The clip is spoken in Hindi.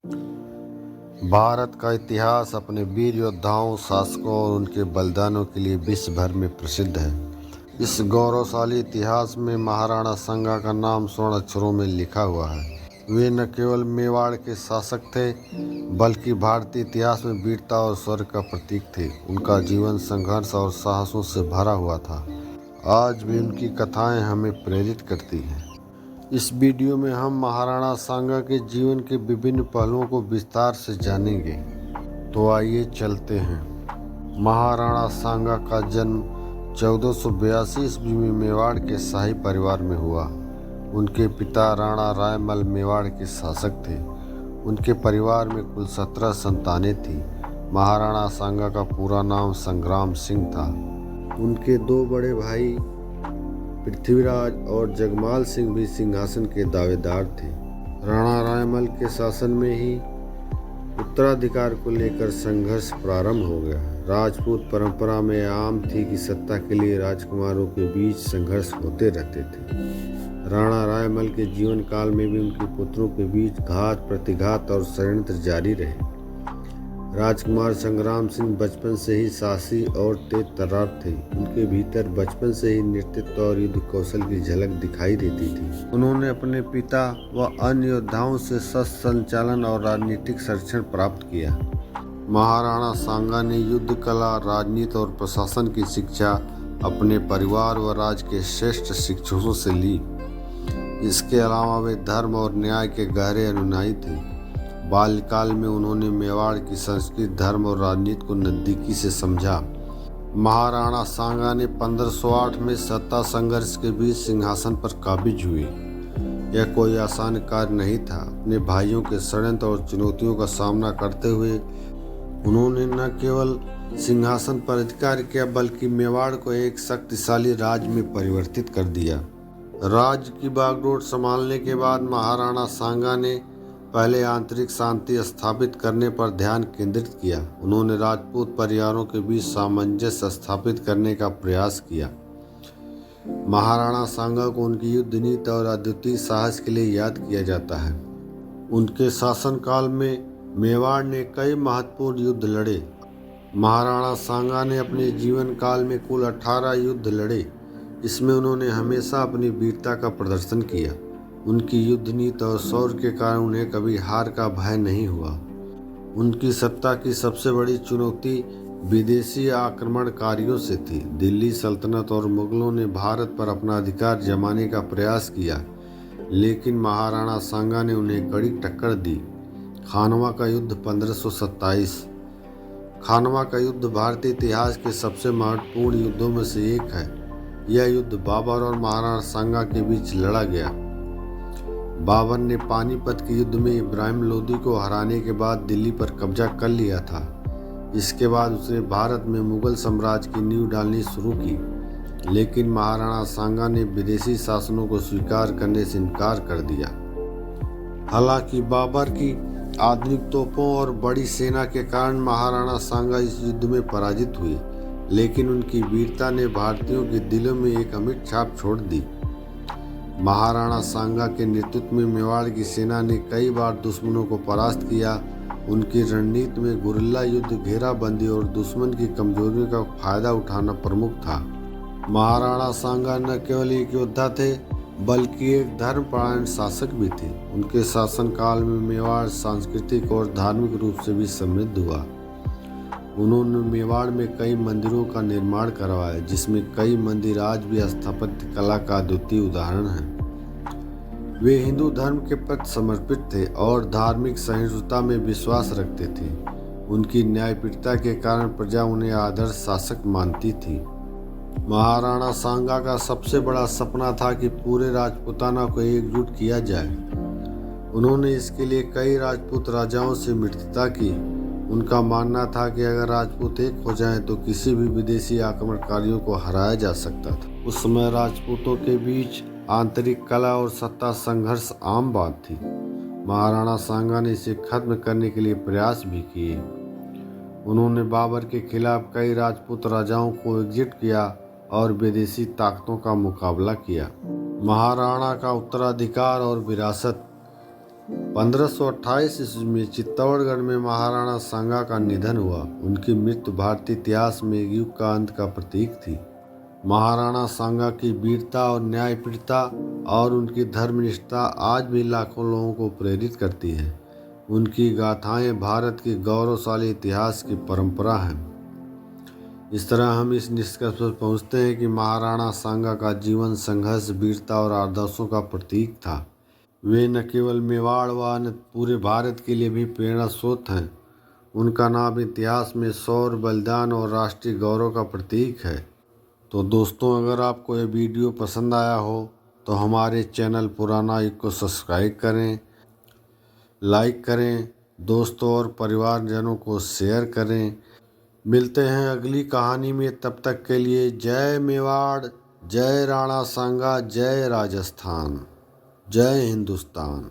भारत का इतिहास अपने वीर योद्धाओं, शासकों और उनके बलिदानों के लिए विश्व भर में प्रसिद्ध है। इस गौरवशाली इतिहास में महाराणा सांगा का नाम स्वर्ण अक्षरों में लिखा हुआ है। वे न केवल मेवाड़ के शासक थे, बल्कि भारतीय इतिहास में वीरता और शौर्य का प्रतीक थे। उनका जीवन संघर्ष और साहसों से भरा हुआ था। आज भी उनकी कथाएं हमें प्रेरित करती हैं। इस वीडियो में हम महाराणा सांगा के जीवन के विभिन्न पहलुओं को विस्तार से जानेंगे। तो आइए चलते हैं। महाराणा सांगा का जन्म 1482 ईस्वी में मेवाड़ के शाही परिवार में हुआ। उनके पिता राणा रायमल मेवाड़ के शासक थे। उनके परिवार में कुल 17 संतानें थीं। महाराणा सांगा का पूरा नाम संग्राम सिंह था। उनके दो बड़े भाई पृथ्वीराज और जगमाल सिंह भी सिंहासन के दावेदार थे। राणा रायमल के शासन में ही उत्तराधिकार को लेकर संघर्ष प्रारंभ हो गया। राजपूत परंपरा में आम थी कि सत्ता के लिए राजकुमारों के बीच संघर्ष होते रहते थे। राणा रायमल के जीवन काल में भी उनके पुत्रों के बीच घात प्रतिघात और षड्यंत्र जारी रहे। राजकुमार संग्राम सिंह बचपन से ही साहसी और तेज तर्रार थे। उनके भीतर बचपन से ही नेतृत्व और युद्ध कौशल की झलक दिखाई देती थी। उन्होंने अपने पिता व अन्य योद्धाओं से शस्त्र संचालन और राजनीतिक शिक्षण प्राप्त किया। महाराणा सांगा ने युद्ध कला, राजनीति और प्रशासन की शिक्षा अपने परिवार व राज्य के श्रेष्ठ शिक्षकों से ली। इसके अलावा वे धर्म और न्याय के गहरे अनुयायी थे। बाल्यकाल में उन्होंने मेवाड़ की संस्कृति, धर्म और राजनीति को नज़दीकी से समझा। महाराणा सांगा ने 1508 में सत्ता संघर्ष के बीच सिंहासन पर काबिज हुए। यह कोई आसान कार्य नहीं था। अपने भाइयों के षड्यंत्र और चुनौतियों का सामना करते हुए उन्होंने न केवल सिंहासन पर अधिकार किया, बल्कि मेवाड़ को एक शक्तिशाली राज्य में परिवर्तित कर दिया। राज्य की बागडोर संभालने के बाद महाराणा सांगा ने पहले आंतरिक शांति स्थापित करने पर ध्यान केंद्रित किया। उन्होंने राजपूत परिवारों के बीच सामंजस्य स्थापित करने का प्रयास किया। महाराणा सांगा को उनकी युद्ध नीति और अद्वितीय साहस के लिए याद किया जाता है। उनके शासनकाल में मेवाड़ ने कई महत्वपूर्ण युद्ध लड़े। महाराणा सांगा ने अपने जीवन काल में कुल 18 युद्ध लड़े। इसमें उन्होंने हमेशा अपनी वीरता का प्रदर्शन किया। उनकी युद्ध नीति और शौर्य के कारण उन्हें कभी हार का भय नहीं हुआ। उनकी सत्ता की सबसे बड़ी चुनौती विदेशी आक्रमणकारियों से थी। दिल्ली सल्तनत और मुगलों ने भारत पर अपना अधिकार जमाने का प्रयास किया, लेकिन महाराणा सांगा ने उन्हें कड़ी टक्कर दी। खानवा का युद्ध 1527। खानवा का युद्ध भारतीय इतिहास के सबसे महत्वपूर्ण युद्धों में से एक है। यह युद्ध बाबर और महाराणा सांगा के बीच लड़ा गया। बाबर ने पानीपत के युद्ध में इब्राहिम लोदी को हराने के बाद दिल्ली पर कब्जा कर लिया था। इसके बाद उसने भारत में मुगल साम्राज्य की नींव डालनी शुरू की, लेकिन महाराणा सांगा ने विदेशी शासनों को स्वीकार करने से इनकार कर दिया। हालांकि बाबर की आधुनिक तोपों और बड़ी सेना के कारण महाराणा सांगा इस युद्ध में पराजित हुए, लेकिन उनकी वीरता ने भारतीयों के दिलों में एक अमिट छाप छोड़ दी। महाराणा सांगा के नेतृत्व में मेवाड़ की सेना ने कई बार दुश्मनों को परास्त किया। उनकी रणनीति में गुरिल्ला युद्ध, घेराबंदी और दुश्मन की कमजोरियों का फायदा उठाना प्रमुख था। महाराणा सांगा न केवल एक योद्धा थे, बल्कि एक धर्मपरायण शासक भी थे। उनके शासनकाल में मेवाड़ सांस्कृतिक और धार्मिक रूप से भी समृद्ध हुआ। उन्होंने मेवाड़ में कई मंदिरों का निर्माण करवाया, जिसमें कई मंदिर आज भी स्थापत्य कला का अद्वितीय उदाहरण हैं। वे हिंदू धर्म के प्रति समर्पित थे और धार्मिक सहिष्णुता में विश्वास रखते थे। उनकी न्यायप्रियता के कारण प्रजा उन्हें आदर्श शासक मानती थी। महाराणा सांगा का सबसे बड़ा सपना था कि पूरे राजपूताना को एकजुट किया जाए। उन्होंने इसके लिए कई राजपूत राजाओं से मित्रता की। उनका मानना था कि अगर राजपूत एक हो जाएं तो किसी भी विदेशी आक्रमणकारियों को हराया जा सकता था। उस समय राजपूतों के बीच आंतरिक कला और सत्ता संघर्ष आम बात थी। महाराणा सांगा ने इसे खत्म करने के लिए प्रयास भी किए। उन्होंने बाबर के खिलाफ कई राजपूत राजाओं को एकजुट किया और विदेशी ताकतों का मुकाबला किया। महाराणा का उत्तराधिकार और विरासत। 1528 ईस्वी में चित्तौड़गढ़ में महाराणा सांगा का निधन हुआ। उनकी मृत्यु भारतीय इतिहास में एक युग का अंत का प्रतीक थी। महाराणा सांगा की वीरता और न्यायप्रियता और उनकी धर्मनिष्ठा आज भी लाखों लोगों को प्रेरित करती है। उनकी गाथाएं भारत के गौरवशाली इतिहास की परंपरा हैं। इस तरह हम इस निष्कर्ष पर पहुँचते हैं कि महाराणा सांगा का जीवन संघर्ष, वीरता और आदर्शों का प्रतीक था। वे न केवल मेवाड़ व पूरे भारत के लिए भी प्रेरणा स्रोत हैं। उनका नाम इतिहास में शौर्य, बलिदान और राष्ट्रीय गौरव का प्रतीक है। तो दोस्तों, अगर आपको ये वीडियो पसंद आया हो तो हमारे चैनल पुराना युग को सब्सक्राइब करें, लाइक करें, दोस्तों और परिवारजनों को शेयर करें। मिलते हैं अगली कहानी में, तब तक के लिए जय मेवाड़, जय राणा सांगा, जय राजस्थान, जय हिंदुस्तान।